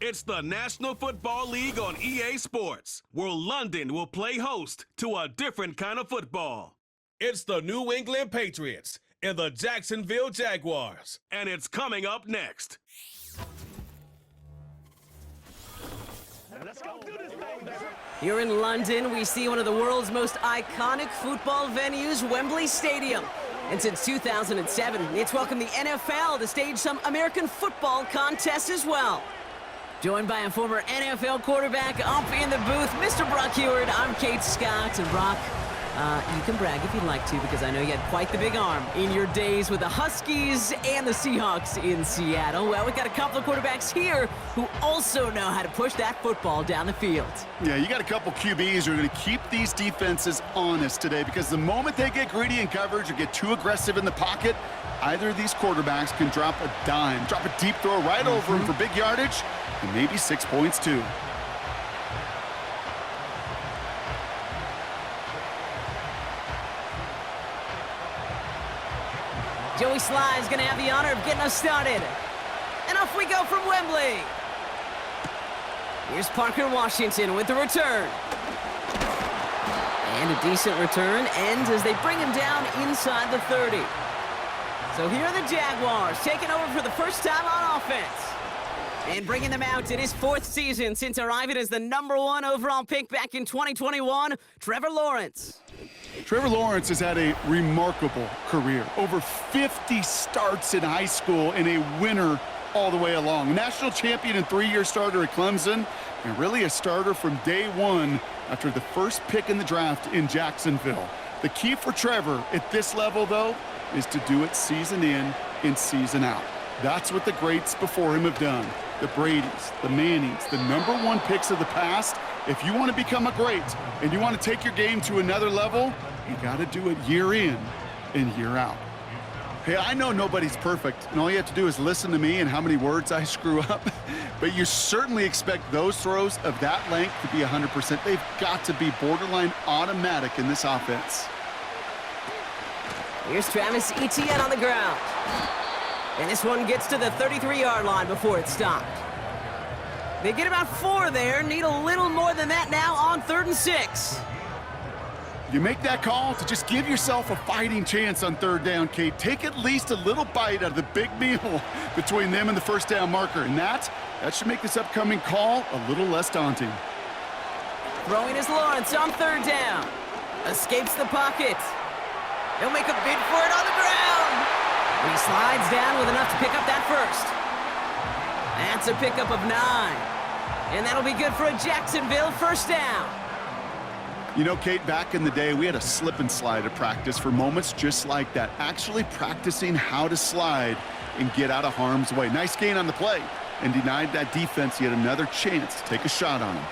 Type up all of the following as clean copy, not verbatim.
It's the National Football League on EA Sports, where London will play host to a different kind of football. It's the New England Patriots and the Jacksonville Jaguars, and it's coming up next. Here in London, we see one of the world's most iconic football venues, Wembley Stadium. And since 2007, it's welcomed the NFL to stage some American football contests as well. Joined by a former NFL quarterback up in the booth, Mr. Brock Heward. I'm Kate Scott, and Brock, you can brag if you'd like to, because I know you had quite the big arm in your days with the Huskies and the Seahawks in Seattle. Well, we've got a couple of quarterbacks here who also know how to push that football down the field. Yeah, you got a couple QBs who are going to keep these defenses honest today, because the moment they get greedy in coverage or get too aggressive in the pocket, either of these quarterbacks can drop a dime, drop a deep throw right over him for big yardage, and maybe 6 points too. Joey Sly is going to have the honor of getting us started. And off we go from Wembley. Here's Parker Washington with the return. And a decent return ends as they bring him down inside the 30. So here are the Jaguars taking over for the first time on offense. And bringing them out in his 4th season since arriving as the #1 overall pick back in 2021, Trevor Lawrence. Trevor Lawrence has had a remarkable career. Over 50 starts in high school and a winner all the way along. National champion and 3-year starter at Clemson, and really a starter from day one after the first pick in the braft in Jacksonville. The key for Trevor at this level, though, is to do it season in and season out. That's what the greats before him have done. The Bradys, the Mannings, the #1 picks of the past. If you want to become a great and you want to take your game to another level, you got to do it year in and year out. Hey, I know nobody's perfect, and all you have to do is listen to me and how many words I screw up. But you certainly expect those throws of that length to be 100%. They've got to be borderline automatic in this offense. Here's Travis Etienne on the ground. And this one gets to the 33-yard line before it's stopped. They get about 4 there, need a little more than that now on 3rd and 6. You make that call to just give yourself a fighting chance on 3rd down, Kate. Take at least a little bite out of the big meal between them and the first down marker. And that should make this upcoming call a little less daunting. Throwing is Lawrence on 3rd down. Escapes the pocket. He'll make a bid for it on the ground. He slides down with enough to pick up that first. That's a pickup of 9. And that'll be good for a Jacksonville first down. You know, Kate, back in the day, we had a slip and slide at practice for moments just like that. Actually practicing how to slide and get out of harm's way. Nice gain on the play, and denied that defense yet another chance to take a shot on him.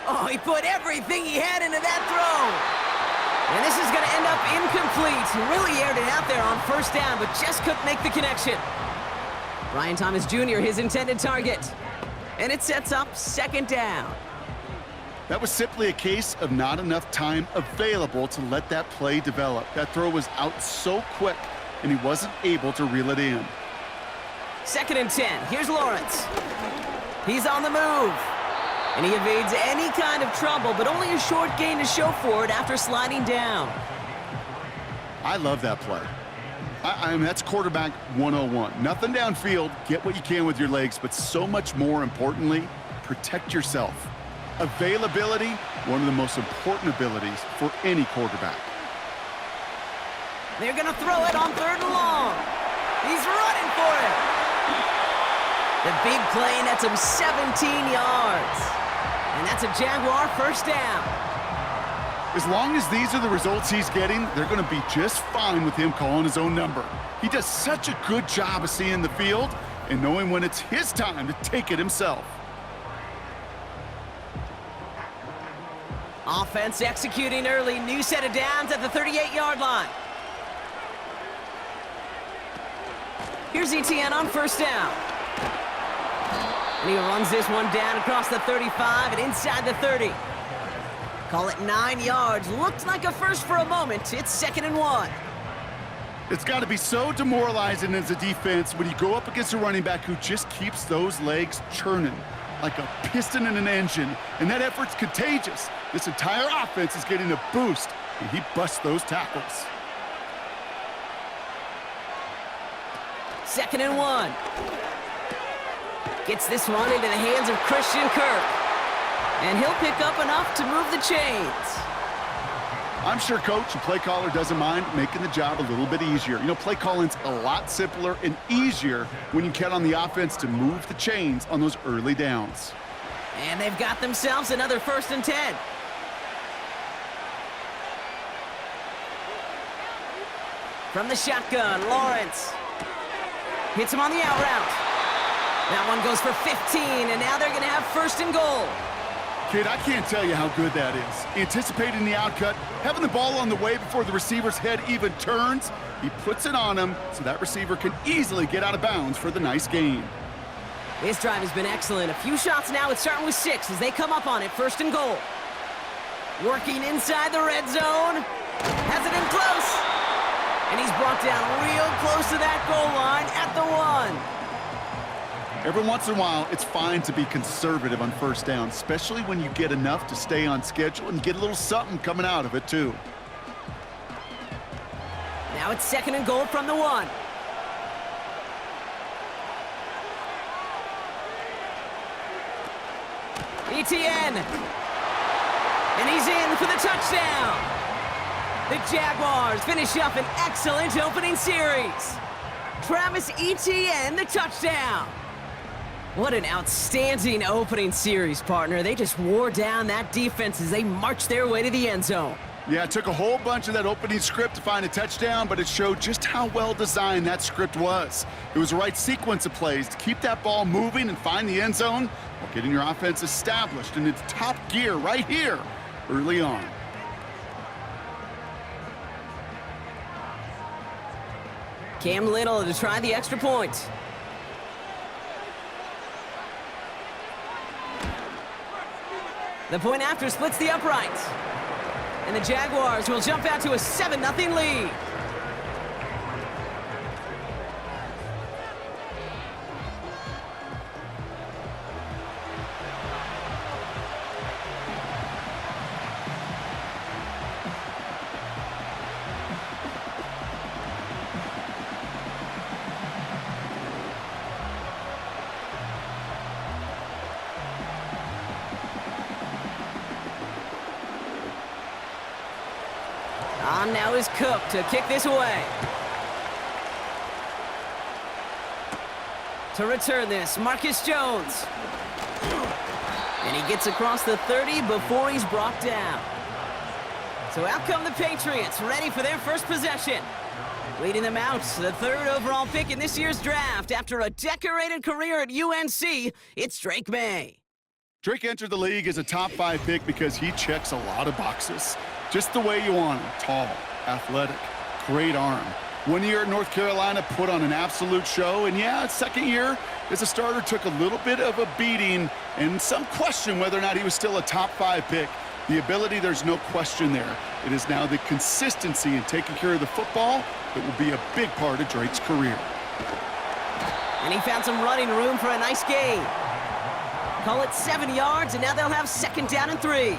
Oh, he put everything he had into that throw. And this is going to end up incomplete. He really aired it out there on 1st down, but just couldn't make the connection. Brian Thomas Jr., his intended target. And it sets up 2nd down. That was simply a case of not enough time available to let that play develop. That throw was out so quick, and he wasn't able to reel it in. 2nd and 10. Here's Lawrence. He's on the move. And he evades any kind of trouble, but only a short gain to show for it after sliding down. I love that play. I mean, that's quarterback 101. Nothing downfield, get what you can with your legs, but so much more importantly, protect yourself. Availability, one of the most important abilities for any quarterback. They're going to throw it on 3rd and long. He's running for it. The big play nets him 17 yards. And that's a Jaguar first down. As long as these are the results he's getting, they're going to be just fine with him calling his own number. He does such a good job of seeing the field and knowing when it's his time to take it himself. Offense executing early. New set of downs at the 38-yard line. Here's Etienne on 1st down. And he runs this one down across the 35 and inside the 30. Call it 9 yards. Looked like a first for a moment. It's 2nd and 1. It's got to be so demoralizing as a defense when you go up against a running back who just keeps those legs churning like a piston in an engine, and that effort's contagious. This entire offense is getting a boost, and he busts those tackles. 2nd and 1. Gets this one into the hands of Christian Kirk. And he'll pick up enough to move the chains. I'm sure coach and play caller doesn't mind making the job a little bit easier. You know, play calling's a lot simpler and easier when you count on the offense to move the chains on those early downs. And they've got themselves another 1st and 10. From the shotgun, Lawrence. Hits him on the out route. That one goes for 15, and now they're going to have 1st and goal. Kid, I can't tell you how good that is. Anticipating the outcut, having the ball on the way before the receiver's head even turns, he puts it on him so that receiver can easily get out of bounds for the nice gain. This drive has been excellent. A few shots now. It's starting with 6 as they come up on it. 1st and goal. Working inside the red zone. Has it in close. And he's brought down real close to that goal line at the 1. Every once in a while, it's fine to be conservative on 1st down, especially when you get enough to stay on schedule and get a little something coming out of it, too. Now it's 2nd and goal from the 1. ETN. And he's in for the touchdown. The Jaguars finish up an excellent opening series. Travis Etienne, the touchdown. What an outstanding opening series, partner. They just wore down that defense as they marched their way to the end zone. Yeah, it took a whole bunch of that opening script to find a touchdown, but it showed just how well designed that script was. It was the right sequence of plays to keep that ball moving and find the end zone while getting your offense established in its top gear right here early on. Cam Little to try the extra point. The point after splits the uprights. And the Jaguars will jump out to a 7-0 lead. On now is Cook to kick this away. To return this, Marcus Jones. And he gets across the 30 before he's brought down. So out come the Patriots, ready for their first possession. Leading them out, the 3rd overall pick in this year's draft. After a decorated career at UNC, it's Drake May. Drake entered the league as a top 5 pick because he checks a lot of boxes. Just the way you want him. Tall, athletic, great arm. 1 year at North Carolina, put on an absolute show. And yeah, his 2nd year as a starter took a little bit of a beating and some question whether or not he was still a top 5 pick. The ability, there's no question there. It is now the consistency in taking care of the football that will be a big part of Drake's career. And he found some running room for a nice gain. Call it 7 yards, and now they'll have 2nd down and 3.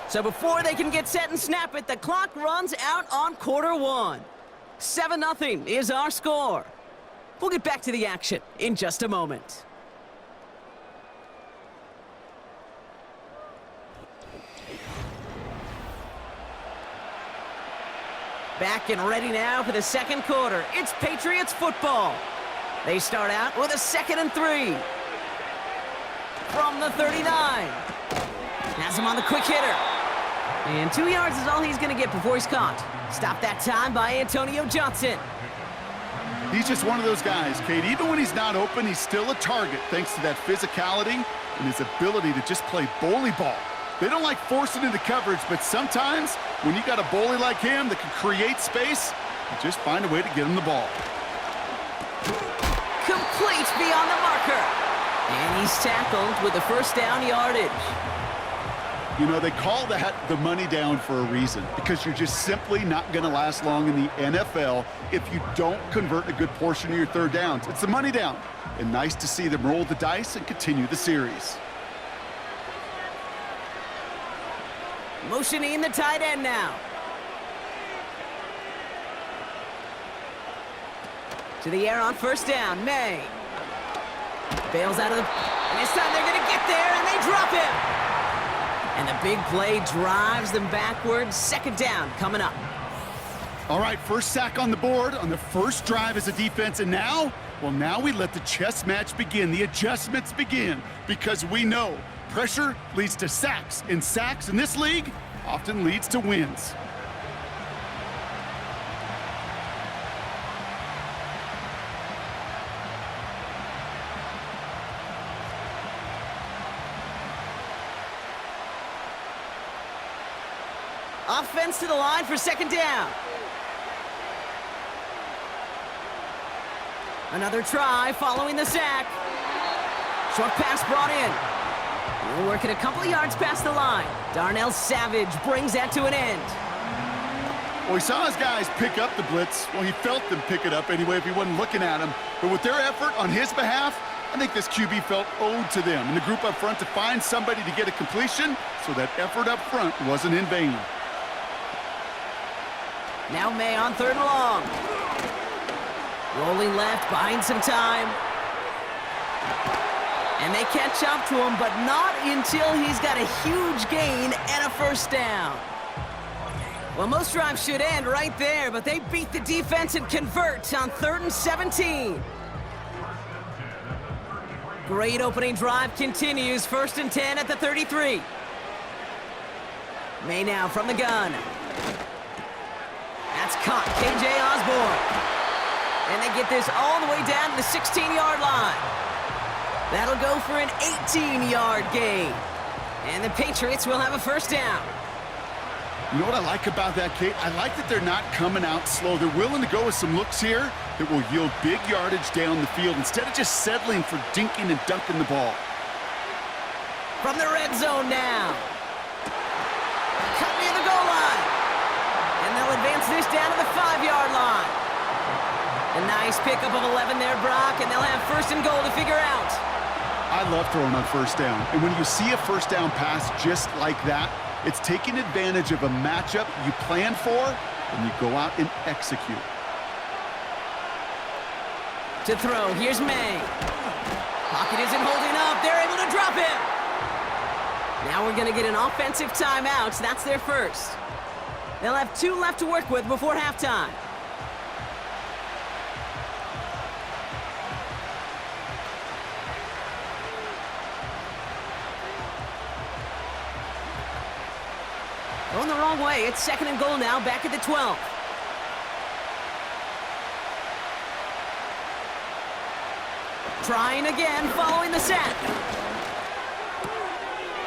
So before they can get set and snap it, the clock runs out on quarter 1. 7-0 is our score. We'll get back to the action in just a moment. Back and ready now for the 2nd quarter. It's Patriots football. They start out with a 2nd and 3. From the 39. Has him on the quick hitter. And 2 yards is all he's going to get before he's caught. Stopped that time by Antonio Johnson. He's just one of those guys, Kate. Even when he's not open, he's still a target thanks to that physicality and his ability to just play bully ball. They don't like forcing into coverage, but sometimes when you got a bully like him that can create space, you just find a way to get him the ball. Complete complete beyond the marker. And he's tackled with the first down yardage. You know, they call that the money down for a reason, because you're just simply not going to last long in the NFL if you don't convert a good portion of your third downs. It's the money down. And nice to see them roll the dice and continue the series. Motioning the tight end now. To the air on first down, May. Bails out of the... And this time they're going to get there, and they drop him. And the big play drives them backwards. Second down coming up. All right, first sack on the board on the first drive as a defense, and now, well, now we let the chess match begin. The adjustments begin, because we know pressure leads to sacks, and sacks in this league often leads to wins. Offense to the line for second down. Another try following the sack. Short pass brought in. We're working a couple of yards past the line. Darnell Savage brings that to an end. Well, he saw his guys pick up the blitz. Well, he felt them pick it up anyway if he wasn't looking at him. But with their effort on his behalf, I think this QB felt owed to them and the group up front to find somebody to get a completion, so that effort up front wasn't in vain. Now May on third and long. Rolling left, buying some time. And they catch up to him, but not until he's got a huge gain and a first down. Well, most drives should end right there, but they beat the defense and convert on 3rd and 17. Great opening drive continues. 1st and 10 at the 33. May now from the gun. That's caught. KJ Osborne. And they get this all the way down to the 16-yard line. That'll go for an 18-yard gain. And the Patriots will have a first down. You know what I like about that, Kate? I like that they're not coming out slow. They're willing to go with some looks here that will yield big yardage down the field instead of just settling for dinking and dunking the ball. From the red zone now. Cut near the goal line. And they'll advance this down to the 5-yard line. A nice pickup of 11 there, Brock, and they'll have 1st and goal to figure out. I love throwing on first down. And when you see a first down pass just like that, it's taking advantage of a matchup you plan for, and you go out and execute. To throw, here's May. Pocket isn't holding up. They're able to drop him. Now we're going to get an offensive timeout. That's their first. They'll have 2 left to work with before halftime. Going the wrong way. It's 2nd and goal now, back at the 12. Trying again, following the sack.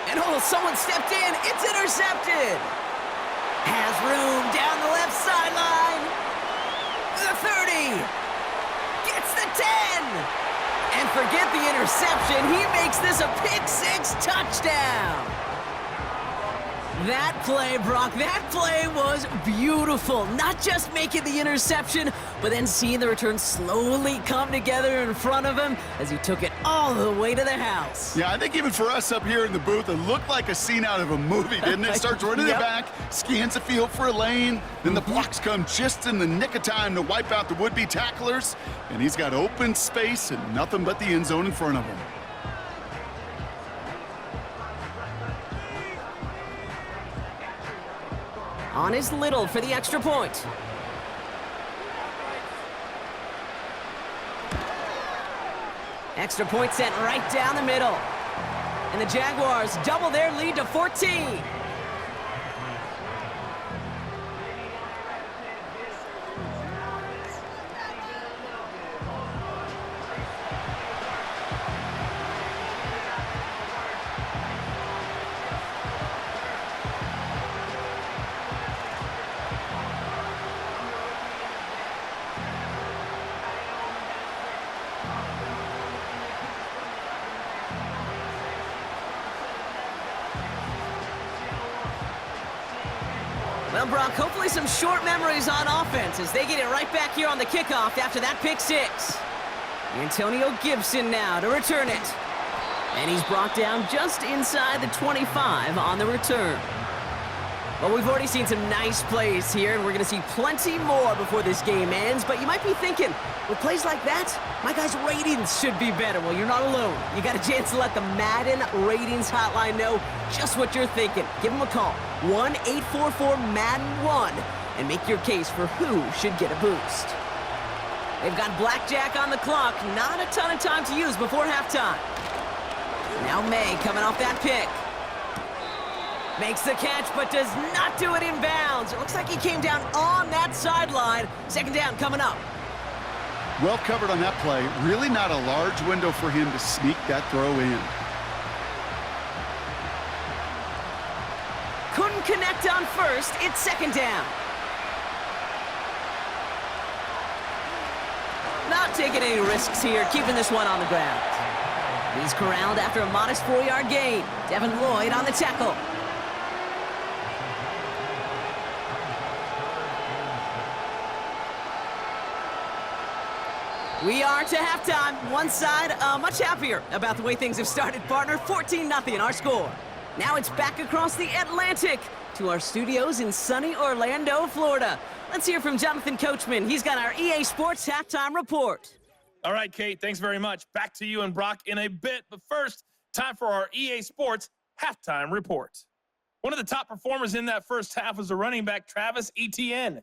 And oh, someone stepped in. It's intercepted. Has room down the left sideline. The 30. Gets the 10. And forget the interception. He makes this a pick-6 touchdown. That play, Brock, that play was beautiful. Not just making the interception, but then seeing the return slowly come together in front of him as he took it all the way to the house. Yeah, I think even for us up here in the booth, it looked like a scene out of a movie, didn't it? Starts running it back, scans the field for a lane, then the blocks come just in the nick of time to wipe out the would-be tacklers, and he's got open space and nothing but the end zone in front of him. On is Little for the extra point. Extra point sent right down the middle. And the Jaguars double their lead to 14. Well, Brock, hopefully some short memories on offense as they get it right back here on the kickoff after that pick six. Antonio Gibson now to return it. And he's brought down just inside the 25 on the return. Well, we've already seen some nice plays here, and we're going to see plenty more before this game ends. But you might be thinking, with plays like that, my guys' ratings should be better. Well, you're not alone. You got a chance to let the Madden ratings hotline know just what you're thinking. Give them a call, 1-844-MADDEN-1, and make your case for who should get a boost. They've got blackjack on the clock. Not a ton of time to use before halftime. Now May coming off that pick. Makes the catch, but does not do it in bounds. It looks like he came down on that sideline. Second down coming up. Well covered on that play. Really not a large window for him to sneak that throw in. Couldn't connect on first. It's second down. Not taking any risks here, keeping this one on the ground. He's corralled after a modest 4-yard gain. Devin Lloyd on the tackle. We are to halftime. One side much happier about the way things have started, partner. 14-0 our score. Now it's back across the Atlantic to our studios in sunny Orlando, Florida. Let's hear from Jonathan Coachman. He's got our EA Sports halftime report. All right, Kate, thanks very much. Back to you and Brock in a bit. But first, time for our EA Sports halftime report. One of the top performers in that first half was the running back Travis Etienne.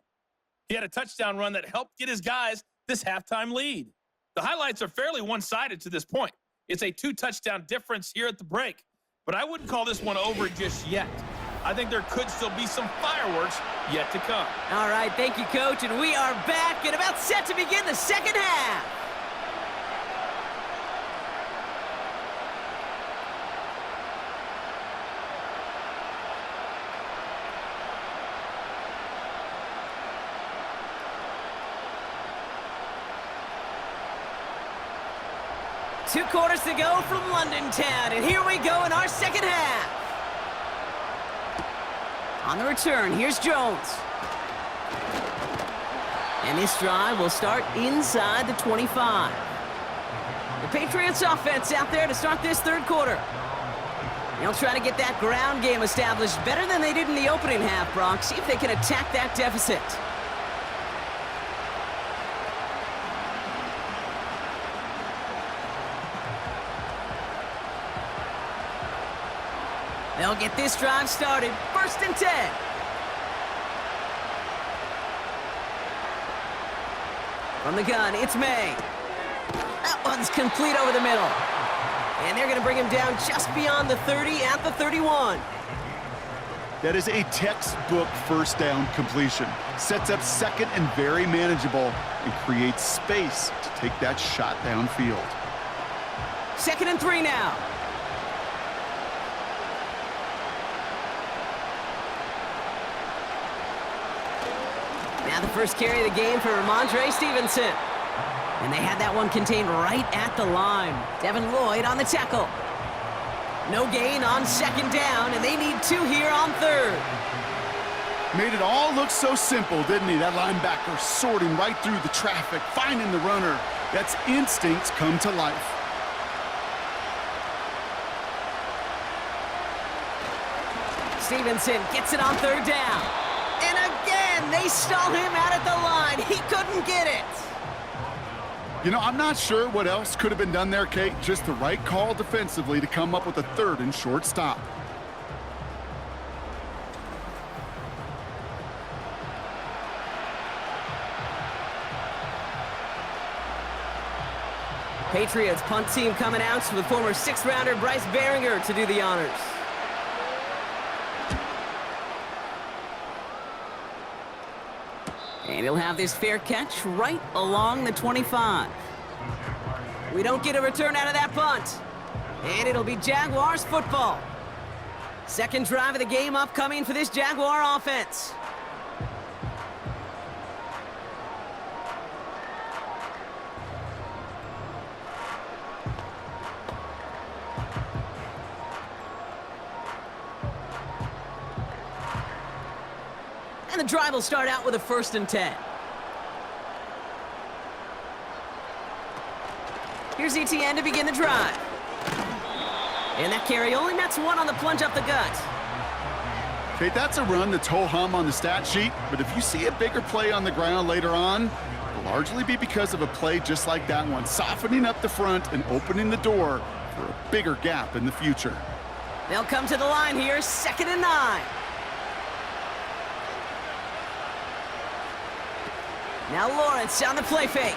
He had a touchdown run that helped get his guys this halftime lead. The highlights are fairly one-sided to this point. It's a 2-touchdown difference here at the break, but I wouldn't call this one over just yet. I think there could still be some fireworks yet to come. All right, thank you, Coach, and we are back and about set to begin the second half. Two quarters to go from London Town, and here we go in our second half. On the return, here's Jones. And this drive will start inside the 25. The Patriots offense out there to start this third quarter. They'll try to get that ground game established better than they did in the opening half, Brock. See if they can attack that deficit. They'll get this drive started. First and 10. From the gun, it's May. That one's complete over the middle. And they're going to bring him down just beyond the 30 at the 31. That is a textbook first down completion. Sets up second and very manageable and creates space to take that shot downfield. Second and 3 now. Now the first carry of the game for Ramondre Stevenson. And they had that one contained right at the line. Devin Lloyd on the tackle. No gain on second down, and they need 2 here on third. Made it all look so simple, didn't he? That linebacker sorting right through the traffic, finding the runner. That's instincts come to life. Stevenson gets it on third down. And again, they stall him out at the line. He couldn't get it. You know, I'm not sure what else could have been done there, Kate. Just the right call defensively to come up with a third and short stop. Patriots punt team coming out with former 6th-rounder Bryce Behringer to do the honors. And he'll have this fair catch right along the 25. We don't get a return out of that punt. And it'll be Jaguars football. Second drive of the game upcoming for this Jaguar offense. drive will start out with a 1st and 10. Here's ETN to begin the drive. And that carry only nets 1 on the plunge up the gut. Okay, that's a run that's ho-hum on the stat sheet, but if you see a bigger play on the ground later on, it'll largely be because of a play just like that one, softening up the front and opening the door for a bigger gap in the future. They'll come to the line here, 2nd and 9. Now Lawrence on the play fake.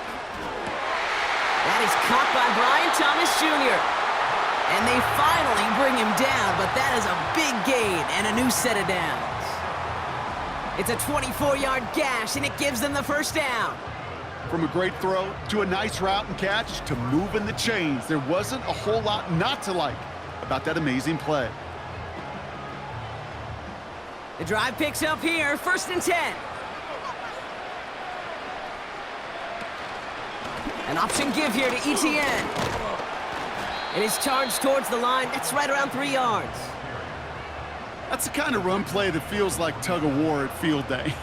That is caught by Brian Thomas Jr. And they finally bring him down, but that is a big gain and a new set of downs. It's a 24-yard gash, and it gives them the 1st down. From a great throw to a nice route and catch to moving the chains, there wasn't a whole lot not to like about that amazing play. The drive picks up here, 1st and 10. An option give here to ETN. It is charged towards the line. That's right around 3 yards. That's the kind of run play that feels like tug-of-war at field day.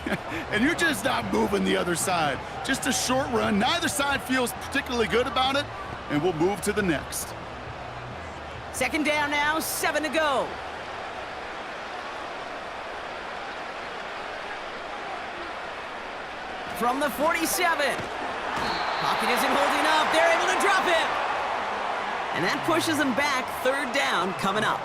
And you're just not moving the other side. Just a short run. Neither side feels particularly good about it, and we'll move to the next. 2nd down now, 7 to go. From the 47. Pocket isn't holding up. They're able to drop him. And that pushes them back, 3rd down coming up.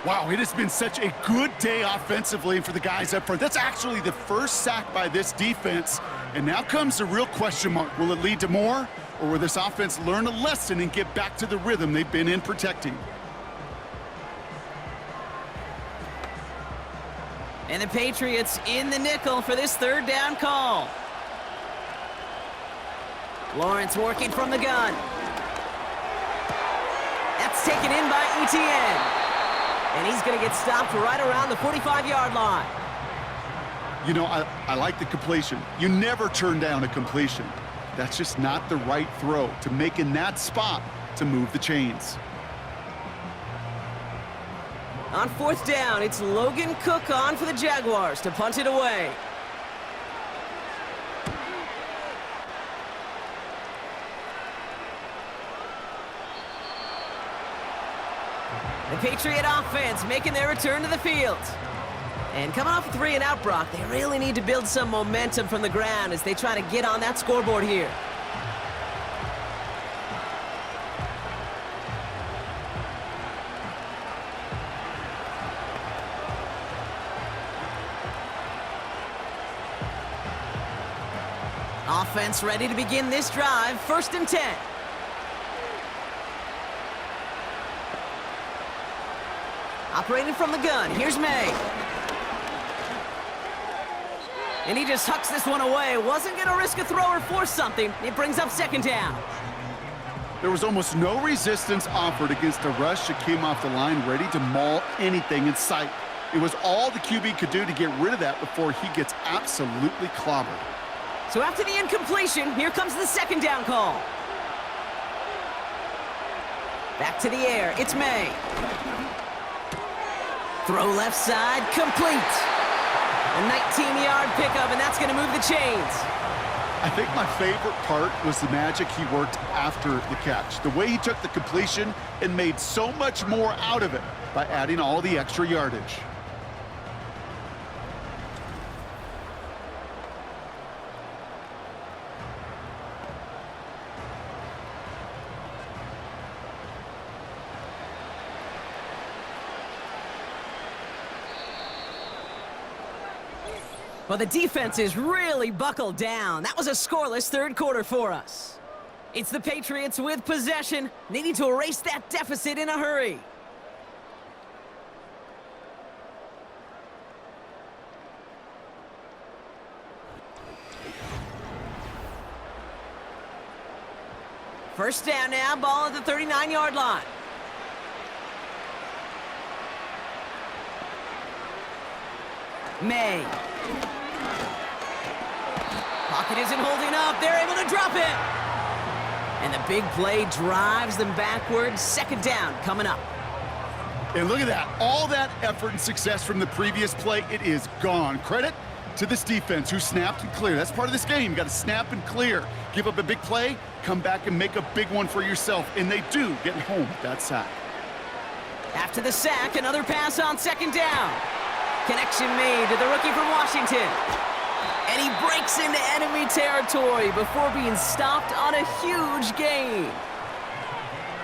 Wow, it has been such a good day offensively for the guys up front. That's actually the 1st sack by this defense. And now comes the real question mark. Will it lead to more? Or will this offense learn a lesson and get back to the rhythm they've been in protecting? And the Patriots in the nickel for this 3rd down call. Lawrence working from the gun. That's taken in by ETN. And he's going to get stopped right around the 45-yard line. You know, I like the completion. You never turn down a completion. That's just not the right throw to make in that spot to move the chains. On 4th down, it's Logan Cook on for the Jaguars to punt it away. The Patriot offense making their return to the field. And coming off a 3-and-out, Brock, they really need to build some momentum from the ground as they try to get on that scoreboard here. Offense ready to begin this drive, 1st and 10. Operating from the gun, here's May. And he just hucks this one away. Wasn't going to risk a throw or force something. It brings up 2nd down. There was almost no resistance offered against a rush that came off the line ready to maul anything in sight. It was all the QB could do to get rid of that before he gets absolutely clobbered. So after the incompletion, here comes the 2nd down call. Back to the air, it's May. Throw left side, complete. A 19-yard pickup, and that's going to move the chains. I think my favorite part was the magic he worked after the catch. The way he took the completion and made so much more out of it by adding all the extra yardage. Well, the defense is really buckled down. That was a scoreless 3rd quarter for us. It's the Patriots with possession, needing to erase that deficit in a hurry. First down now, ball at the 39-yard line. May. Pocket isn't holding up. They're able to drop it. And the big play drives them backwards. 2nd down coming up. And look at that. All that effort and success from the previous play, it is gone. Credit to this defense who snapped and cleared. That's part of this game. You got to snap and clear. Give up a big play, come back and make a big one for yourself. And they do, getting home with that sack. After the sack, another pass on second down. Connection made to the rookie from Washington. And he breaks into enemy territory before being stopped on a huge gain.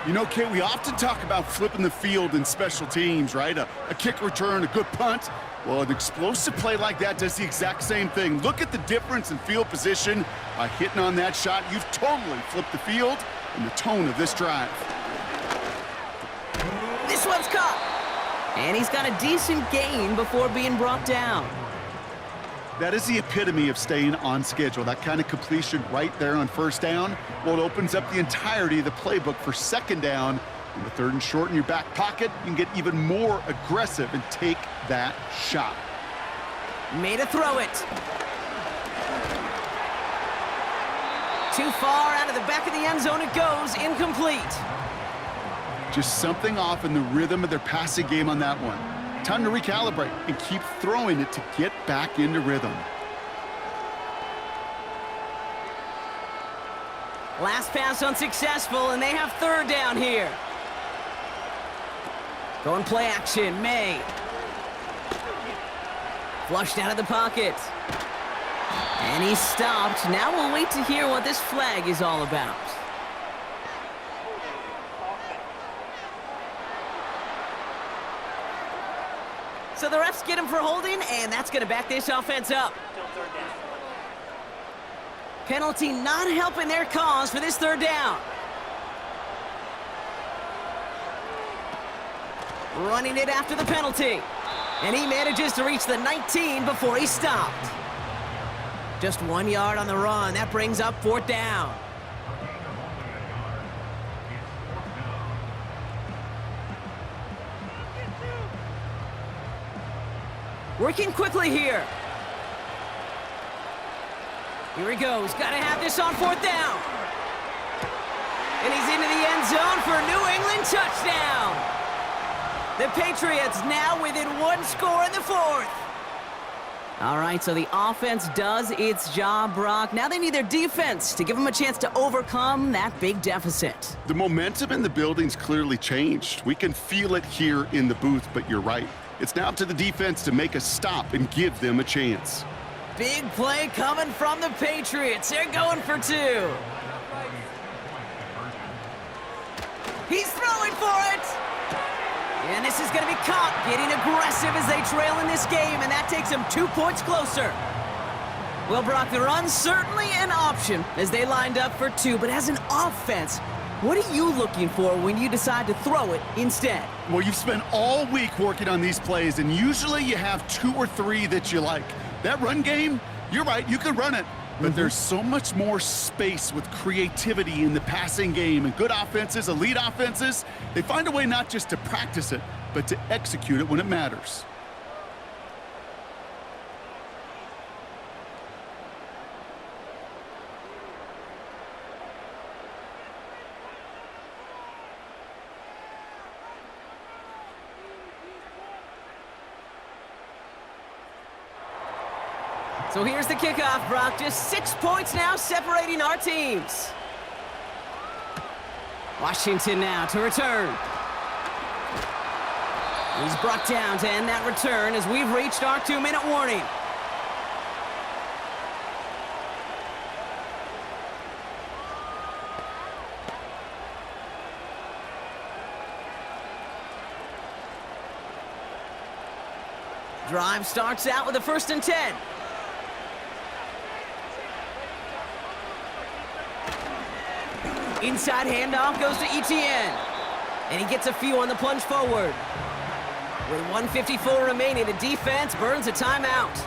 You know, Kate, we often talk about flipping the field in special teams, right? A kick return, a good punt. Well, an explosive play like that does the exact same thing. Look at the difference in field position. By hitting on that shot, you've totally flipped the field and the tone of this drive. This one's caught. And he's got a decent gain before being brought down. That is the epitome of staying on schedule. That kind of completion right there on first down. Well, it opens up the entirety of the playbook for second down. In the third and short in your back pocket, you can get even more aggressive and take that shot. Made a throw it. Too far out of the back of the end zone it goes, incomplete. Just something off in the rhythm of their passing game on that one. Time to recalibrate and keep throwing it to get back into rhythm. Last pass unsuccessful, and they have third down here. Going play action, May. Flushed out of the pocket. And he's stopped. Now we'll wait to hear what this flag is all about. So the refs get him for holding, and that's going to back this offense up. Penalty not helping their cause for this third down. Running it after the penalty. And he manages to reach the 19 before he stopped. Just 1 yard on the run. That brings up fourth down. Working quickly here. Here he goes. Got to have this on fourth down. And he's into the end zone for a New England touchdown. The Patriots now within one score in the fourth. All right, so the offense does its job, Brock. Now they need their defense to give them a chance to overcome that big deficit. The momentum in the building's clearly changed. We can feel it here in the booth, but you're right. It's now up to the defense to make a stop and give them a chance. Big play coming from the Patriots. They're going for two. He's throwing for it. And this is going to be caught, getting aggressive as they trail in this game, and that takes them 2 points closer. Well, Brock, the run's certainly an option as they lined up for two, but as an offense, what are you looking for when you decide to throw it instead? Well, you've spent all week working on these plays, and usually you have 2 or 3 that you like. That run game, you're right, you can run it. But there's so much more space with creativity in the passing game. And good offenses, elite offenses, they find a way not just to practice it, but to execute it when it matters. So here's the kickoff, Brock. Just 6 points now separating our teams. Washington now to return. He's brought down to end that return as we've reached our 2-minute warning. Drive starts out with a 1st and 10. Inside handoff goes to Etienne. And he gets a few on the plunge forward. With 1:54 remaining, the defense burns a timeout.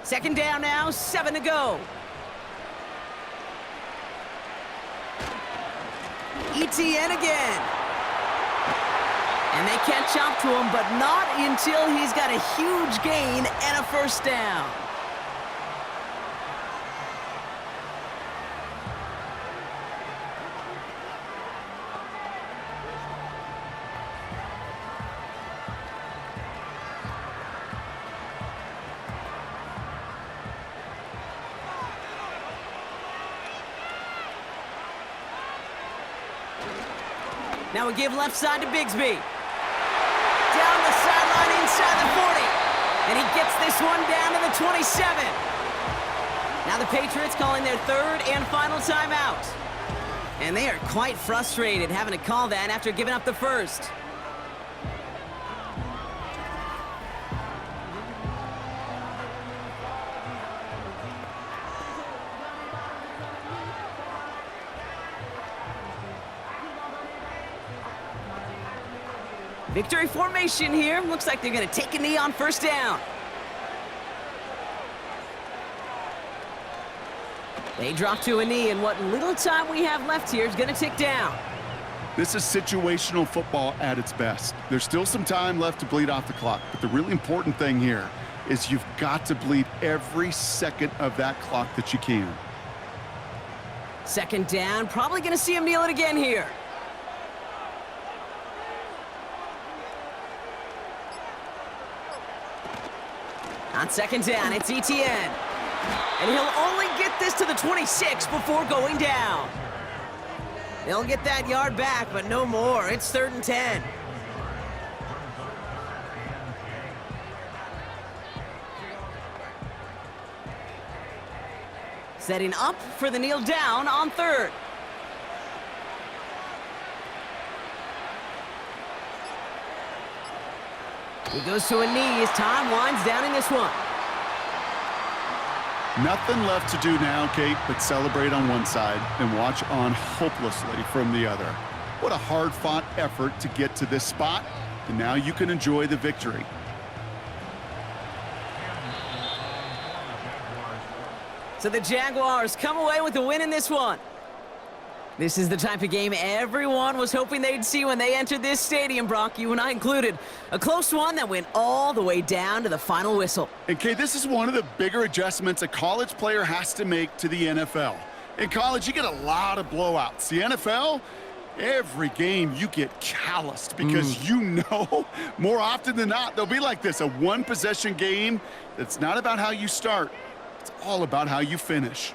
Second down now, 7 to go. Etienne again. And they catch up to him, but not until he's got a huge gain and a 1st down. Now a give left side to Bigsby. Down the sideline inside the 40. And he gets this one down to the 27. Now the Patriots calling their third and final timeout. And they are quite frustrated having to call that after giving up the first. Victory formation here. Looks like they're going to take a knee on first down. They drop to a knee, and what little time we have left here is going to tick down. This is situational football at its best. There's still some time left to bleed off the clock, but the really important thing here is you've got to bleed every second of that clock that you can. Second down, probably going to see him kneel it again here. On second down, it's ETN. And he'll only get this to the 26 before going down. They'll get that yard back, but no more. It's 3rd and 10. Setting up for the kneel down on 3rd. He goes to a knee as time winds down in this one. Nothing left to do now, Kate, but celebrate on one side and watch on hopelessly from the other. What a hard-fought effort to get to this spot, and now you can enjoy the victory. So the Jaguars come away with a win in this one. This is the type of game everyone was hoping they'd see when they entered this stadium, Brock, you and I included. A close one that went all the way down to the final whistle. And Kate, this is one of the bigger adjustments a college player has to make to the NFL. In college, you get a lot of blowouts. The NFL, every game you get calloused because you know more often than not they'll be like this, a one-possession game that's not about how you start. It's all about how you finish.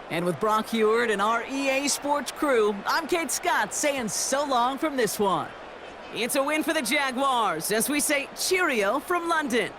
And with Brock Heward and our EA Sports crew, I'm Kate Scott saying so long from this one. It's a win for the Jaguars as we say cheerio from London.